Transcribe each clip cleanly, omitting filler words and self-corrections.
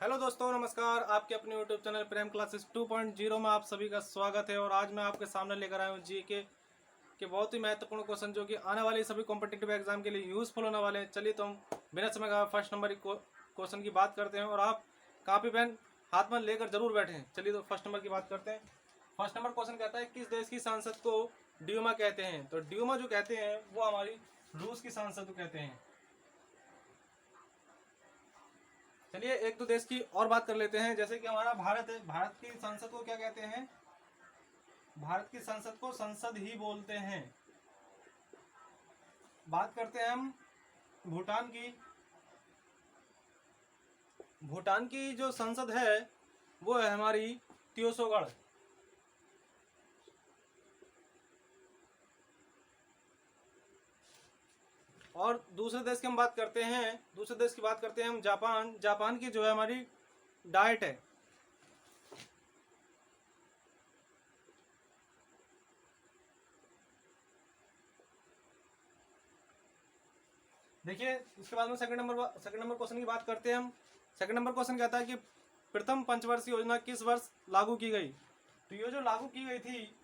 Hello दोस्तों, नमस्कार। आपके अपने यूट्यूब चैनल प्रेम क्लासेस 2.0 में आप सभी का स्वागत है। और आज मैं आपके सामने लेकर आया हूँ जीके के बहुत ही महत्वपूर्ण क्वेश्चन जो कि आने वाले सभी कॉम्पिटिटिव एग्जाम के लिए यूजफुल होने वाले हैं। चलिए तो हम बिना समय का फर्स्ट नंबर क्वेश्चन की बात करते हैं और आप कापी पेन हाथ में लेकर जरूर बैठें। चलिए तो फर्स्ट नंबर की बात करते हैं। फर्स्ट नंबर क्वेश्चन कहता है, किस देश की सांसद को ड्यूमा कहते हैं? तो ड्यूमा जो कहते हैं वो हमारी रूस की सांसद को कहते हैं। चलिए एक दो देश की और बात कर लेते हैं। जैसे कि हमारा भारत है, भारत की संसद को क्या कहते हैं? भारत की संसद को संसद ही बोलते हैं। बात करते हैं हम भूटान की। भूटान की जो संसद है वो है हमारी त्योसोगढ़। और दूसरे देश की हम बात करते हैं, दूसरे देश की बात करते हैं हम जापान। जापान की जो है हमारी डाइट है। देखिए इसके बाद में सेकंड नंबर क्वेश्चन की बात करते हैं हम। सेकंड नंबर क्वेश्चन कहता है कि प्रथम पंचवर्षीय योजना किस वर्ष लागू की गई? तो ये जो लागू की गई थी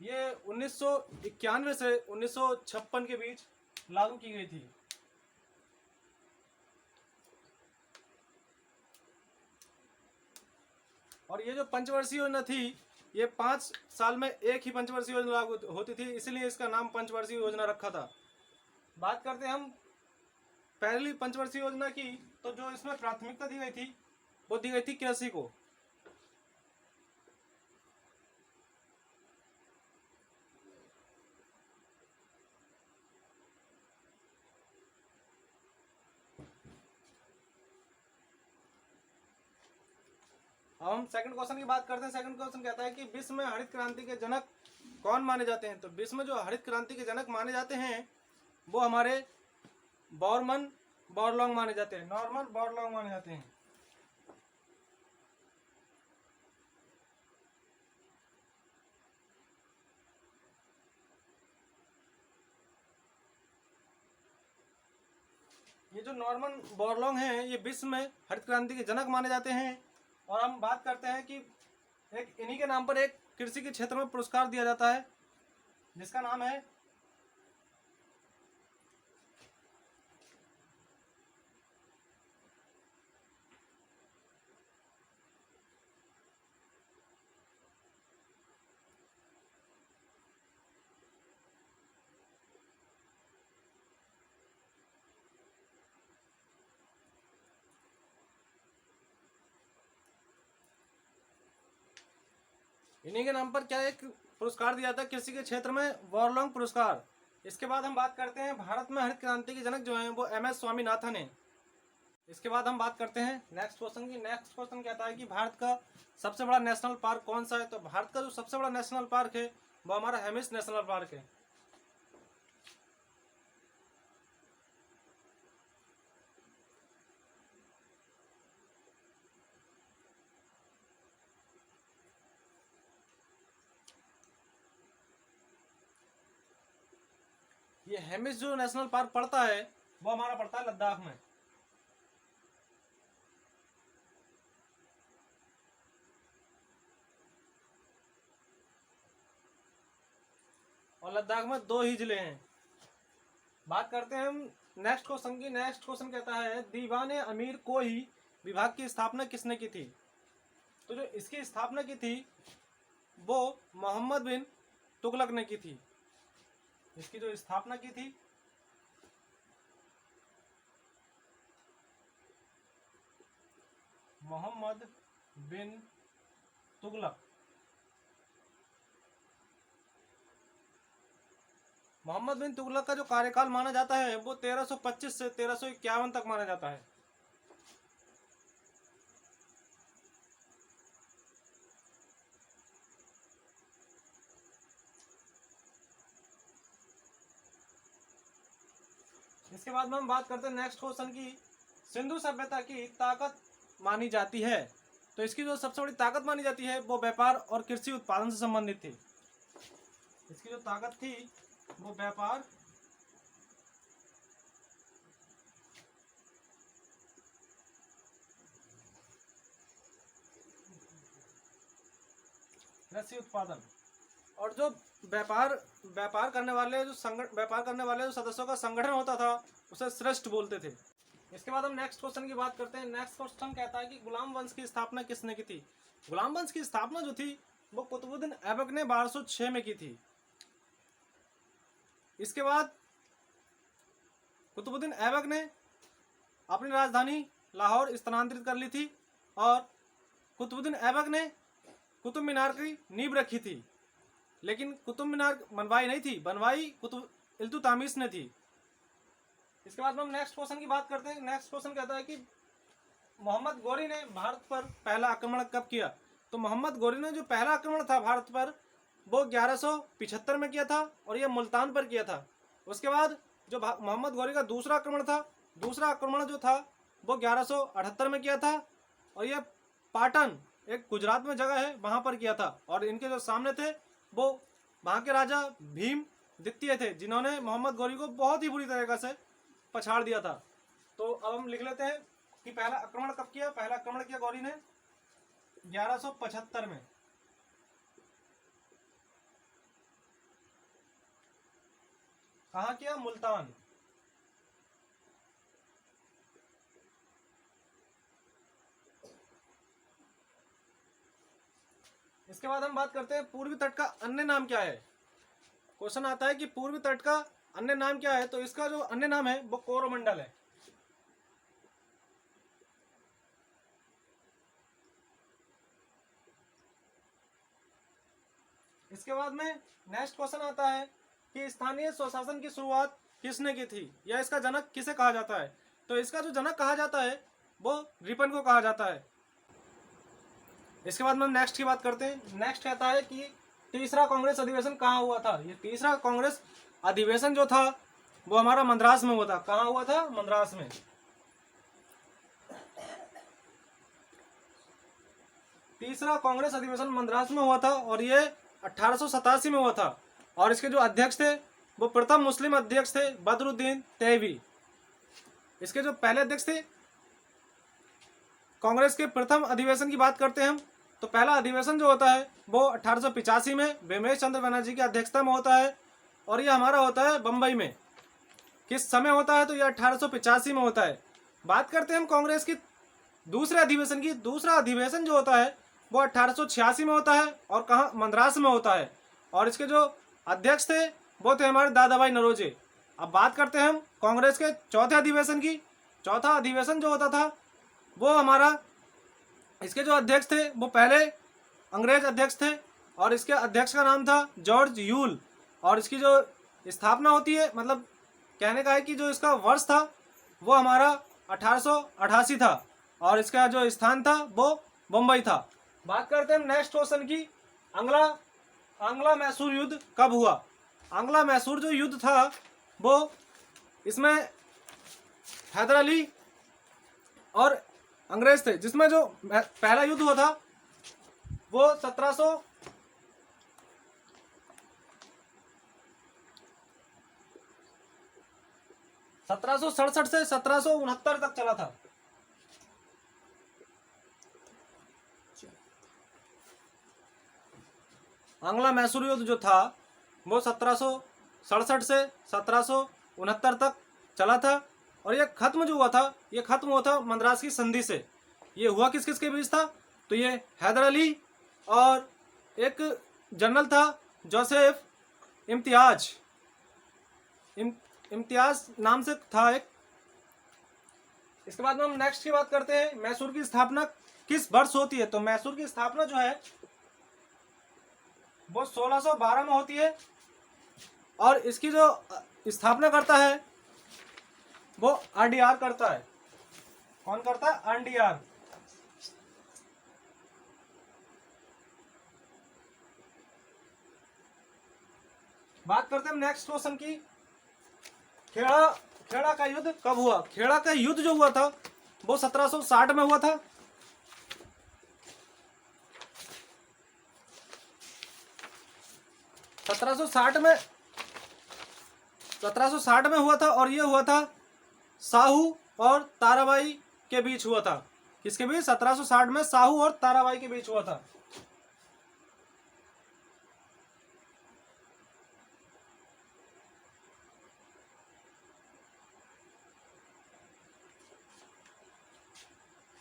ये 1991 से 1956 के बीच लागू की गई थी। और ये जो पंचवर्षीय योजना थी ये 5 साल में एक ही पंचवर्षीय योजना लागू होती थी, इसलिए इसका नाम पंचवर्षीय योजना रखा था। बात करते हैं हम पहली पंचवर्षीय योजना की। तो जो इसमें प्राथमिकता दी गई थी वो दी गई थी कृषि को। अब हम सेकंड क्वेश्चन की बात करते हैं। सेकंड क्वेश्चन कहता है कि विश्व में हरित क्रांति के जनक कौन माने जाते हैं? तो विश्व में जो हरित क्रांति के जनक माने जाते हैं वो हमारे बॉरमन बॉरलॉन्ग माने जाते हैं। नॉर्मन बॉरलॉन्ग माने जाते हैं। ये जो नॉर्मन बॉरलॉन्ग हैं ये विश्व में हरित क्रांति के जनक माने जाते हैं। और हम बात करते हैं कि एक इन्हीं के नाम पर एक कृषि के क्षेत्र में पुरस्कार दिया जाता है जिसका नाम है इन्हीं के नाम पर क्या एक पुरस्कार दिया जाता है कृषि के क्षेत्र में, बॉरलॉन्ग पुरस्कार। इसके बाद हम बात करते हैं भारत में हरित क्रांति के जनक जो हैं वो MS स्वामीनाथन है। इसके बाद हम बात करते हैं नेक्स्ट क्वेश्चन की। नेक्स्ट क्वेश्चन कहता है कि भारत का सबसे बड़ा नेशनल पार्क कौन सा है? तो भारत का जो सबसे बड़ा नेशनल पार्क है वो हमारा हेमिस नेशनल पार्क है। ये हेमिस जो नेशनल पार्क पड़ता है वो हमारा पड़ता है लद्दाख में। और लद्दाख में 2 ही जिले हैं। बात करते हैं हम नेक्स्ट क्वेश्चन की। नेक्स्ट क्वेश्चन कहता है दीवाने अमीर को ही विभाग की स्थापना किसने की थी? तो जो इसकी स्थापना की थी वो मोहम्मद बिन तुगलक ने की थी। इसकी जो स्थापना की थी मोहम्मद बिन तुगलक। मोहम्मद बिन तुगलक का जो कार्यकाल माना जाता है वो 1325 से 1351 तक माना जाता है। इसके बाद में हम बात करते हैं नेक्स्ट क्वेश्चन की। सिंधु सभ्यता की ताकत मानी जाती है तो इसकी जो सबसे बड़ी ताकत मानी जाती है वो व्यापार और कृषि उत्पादन से संबंधित थी। इसकी जो ताकत थी वो व्यापार कृषि उत्पादन। और जो व्यापार व्यापार करने वाले जो सदस्यों का संगठन होता था उसे श्रेष्ठ बोलते थे। इसके बाद हम नेक्स्ट क्वेश्चन की बात करते हैं। नेक्स्ट क्वेश्चन कहता है कि गुलाम वंश की स्थापना किसने की थी। गुलाम वंश की स्थापना जो थी वो कुतुबुद्दीन ऐबक ने 1206 में की थी। इसके बाद कुतुबुद्दीन ऐबक ने अपनी राजधानी लाहौर स्थानांतरित कर ली थी और कुतुबुद्दीन ऐबक ने कुतुब मीनार की नींव रखी थी, लेकिन कुतुब मीनार बनवाई नहीं थी, बनवाई इल्तुतमिश ने थी। इसके बाद हम नेक्स्ट क्वेश्चन की बात करते हैं। नेक्स्ट क्वेश्चन कहता है कि मोहम्मद गौरी ने भारत पर पहला आक्रमण कब किया। तो मोहम्मद गौरी ने जो पहला आक्रमण था भारत पर वो 1175 में किया था और ये मुल्तान पर किया था। उसके बाद जो मोहम्मद गौरी का दूसरा आक्रमण जो था वो 1178 में किया था और ये पाटन एक गुजरात में जगह है वहां पर किया था। और इनके जो सामने थे वो वहां के राजा भीम द्वितीय थे, जिन्होंने मोहम्मद गौरी को बहुत ही बुरी तरीके से पछाड़ दिया था। तो अब हम लिख लेते हैं कि पहला आक्रमण कब किया। पहला आक्रमण किया गौरी ने 1175 में। कहाँ किया? मुल्तान। इसके बाद हम बात करते हैं पूर्वी तट का अन्य नाम क्या है। क्वेश्चन आता है कि पूर्वी तट का अन्य नाम क्या है। तो इसका जो अन्य नाम है वो कोरोमंडल है। इसके बाद में नेक्स्ट क्वेश्चन आता है कि स्थानीय स्वशासन की शुरुआत किसने की थी या इसका जनक किसे कहा जाता है। तो इसका जो जनक कहा जाता है वो रिपन को कहा जाता है। इसके बाद में हम नेक्स्ट की बात करते हैं। नेक्स्ट कहता है कि तीसरा कांग्रेस अधिवेशन कहाँ हुआ था। ये तीसरा कांग्रेस अधिवेशन जो था वो हमारा मद्रास में हुआ था। कहाँ हुआ था? मद्रास में। तीसरा कांग्रेस अधिवेशन मद्रास में हुआ था और ये 1887 में हुआ था। और इसके जो अध्यक्ष थे वो प्रथम मुस्लिम अध्यक्ष थे बदरुद्दीन तैयबी। इसके जो पहले अध्यक्ष थे कांग्रेस के प्रथम अधिवेशन की बात करते हैं हम। तो पहला अधिवेशन जो होता है वो 1885 में बेमरेश चंद्र बनर्जी की अध्यक्षता में होता है और ये हमारा होता है बम्बई में। किस समय होता है? तो ये 1885 में होता है। बात करते हैं हम कांग्रेस की दूसरे अधिवेशन की। दूसरा अधिवेशन जो होता है वो 1886 में होता है और कहाँ? मद्रास में होता है। और इसके जो अध्यक्ष थे वो थे हमारे दादा भाई नौरोजी। अब बात करते हैं हम कांग्रेस के चौथे अधिवेशन की। चौथा अधिवेशन जो होता था वो हमारा, इसके जो अध्यक्ष थे वो पहले अंग्रेज अध्यक्ष थे और इसके अध्यक्ष का नाम था जॉर्ज यूल। और इसकी जो स्थापना होती है, मतलब कहने का है कि जो इसका वर्ष था वो हमारा 1888 था और इसका जो स्थान था वो मुंबई था। बात करते हैं नेक्स्ट क्वेश्चन की, आंग्ला मैसूर युद्ध कब हुआ। आंग्ला मैसूर जो युद्ध था वो इसमें हैदर अली और अंग्रेज थे, जिसमें जो पहला युद्ध हुआ था वो 1767 से 1769 तक चला था। आंग्ला मैसूर युद्ध जो था वो 1767 से 1769 तक चला था और ये खत्म जो हुआ था ये खत्म हुआ था मद्रास की संधि से। ये हुआ किस किस के बीच था? तो ये हैदर अली और एक जनरल था जोसेफ इम्तियाज, इम्तियाज नाम से था एक। इसके बाद में हम नेक्स्ट की बात करते हैं, मैसूर की स्थापना किस वर्ष होती है। तो मैसूर की स्थापना जो है वो 1612 में होती है और इसकी जो स्थापना करता है वो आरडीआर करता है। कौन करता है? आरडीआर। बात करते हैं नेक्स्ट क्वेश्चन की, खेड़ा का युद्ध कब हुआ। खेड़ा का युद्ध जो हुआ था वो 1760 में हुआ था। सत्रह सौ साठ में हुआ था और ये हुआ था साहू और ताराबाई के बीच हुआ था। किसके बीच? 1760 में साहू और ताराबाई के बीच हुआ था।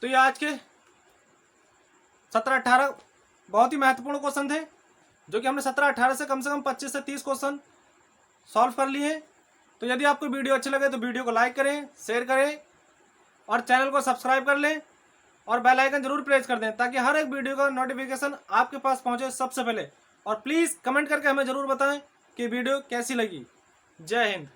तो ये आज के 17-18 बहुत ही महत्वपूर्ण क्वेश्चन थे, जो कि हमने 17-18 से कम 25 से 30 क्वेश्चन सॉल्व कर लिए हैं। तो यदि आपको वीडियो अच्छे लगे तो वीडियो को लाइक करें, शेयर करें और चैनल को सब्सक्राइब कर लें और बेल आइकन जरूर प्रेस कर दें, ताकि हर एक वीडियो का नोटिफिकेशन आपके पास पहुंचे सबसे पहले। और प्लीज़ कमेंट करके हमें ज़रूर बताएं कि वीडियो कैसी लगी। जय हिंद।